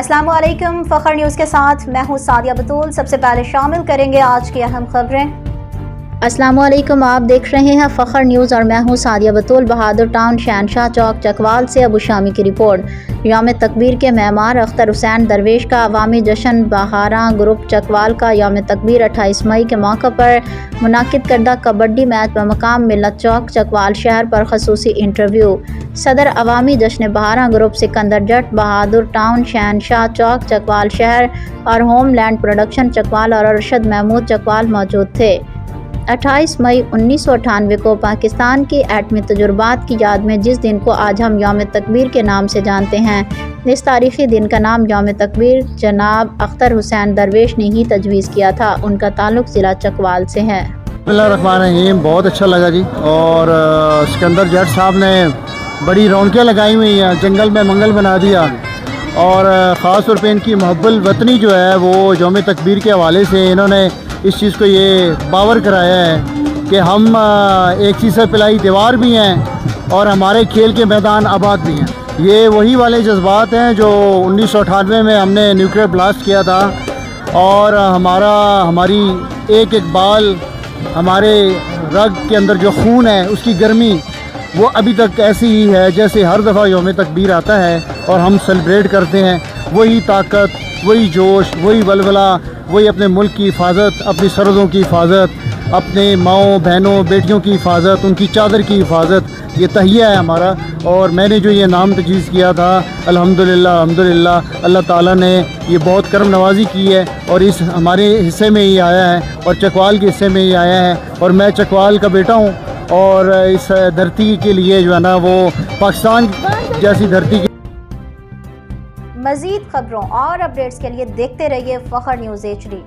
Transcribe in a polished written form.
السلام علیکم، فخر نیوز کے ساتھ میں ہوں سعدیہ بطول۔ سب سے پہلے شامل کریں گے آج کی اہم خبریں۔ السلام علیکم، آپ دیکھ رہے ہیں فخر نیوز اور میں ہوں سعدیہ بطول۔ بہادر ٹاؤن شہنشاہ چوک چکوال سے ابو شامی کی رپورٹ۔ یوم تکبیر کے معمار اختر حسین درویش کا عوامی جشن بہاراں گروپ چکوال کا یوم تکبیر 28 مئی کے موقع پر منعقد کردہ کبڈی میچ بمقام ملت چوک چکوال شہر پر خصوصی انٹرویو۔ صدر عوامی جشن بہاراں گروپ سکندر جٹ، بہادر ٹاؤن شہنشاہ چوک چکوال شہر اور ہوم لینڈ پروڈکشن چکوال اور ارشد محمود چکوال موجود تھے۔ 28 مئی 1998 کو پاکستان کی ایٹمی تجربات کی یاد میں جس دن کو آج ہم یوم تکبیر کے نام سے جانتے ہیں، اس تاریخی دن کا نام یوم تکبیر جناب اختر حسین درویش نے ہی تجویز کیا تھا۔ ان کا تعلق ضلع چکوال سے ہے۔ بسم اللہ الرحمن الرحیم، بہت اچھا لگا جی۔ اور سکندر جٹ صاحب نے بڑی رونقیں لگائی ہوئی ہیں، جنگل میں منگل بنا دیا، اور خاص طور پہ ان کی محب الوطنی جو ہے وہ یوم تکبیر کے حوالے سے انہوں نے اس چیز کو یہ باور کرایا ہے کہ ہم ایک چیز سے پلائی دیوار بھی ہیں اور ہمارے کھیل کے میدان آباد بھی ہیں۔ یہ وہی والے جذبات ہیں جو 1998 میں ہم نے نیوکلیئر بلاسٹ کیا تھا، اور ہماری ایک بال، ہمارے رگ کے اندر جو خون ہے اس کی گرمی وہ ابھی تک ایسی ہی ہے جیسے ہر دفعہ یوم تکبیر آتا ہے اور ہم سیلیبریٹ کرتے ہیں۔ وہی طاقت، وہی جوش، وہی ولولہ، وہی اپنے ملک کی حفاظت، اپنی سرحدوں کی حفاظت، اپنے ماؤں بہنوں بیٹیوں کی حفاظت، ان کی چادر کی حفاظت، یہ تہیہ ہے ہمارا۔ اور میں نے جو یہ نام تجویز کیا تھا، الحمدللہ اللہ تعالیٰ نے یہ بہت کرم نوازی کی ہے اور اس ہمارے حصے میں ہی آیا ہے اور چکوال کے حصے میں ہی آیا ہے، اور میں چکوال کا بیٹا ہوں، اور اس دھرتی کے لیے جو ہے نا وہ پاکستان جیسی دھرتی کی۔ مزید خبروں اور اپڈیٹس کے لیے دیکھتے رہیے فخر نیوز HD۔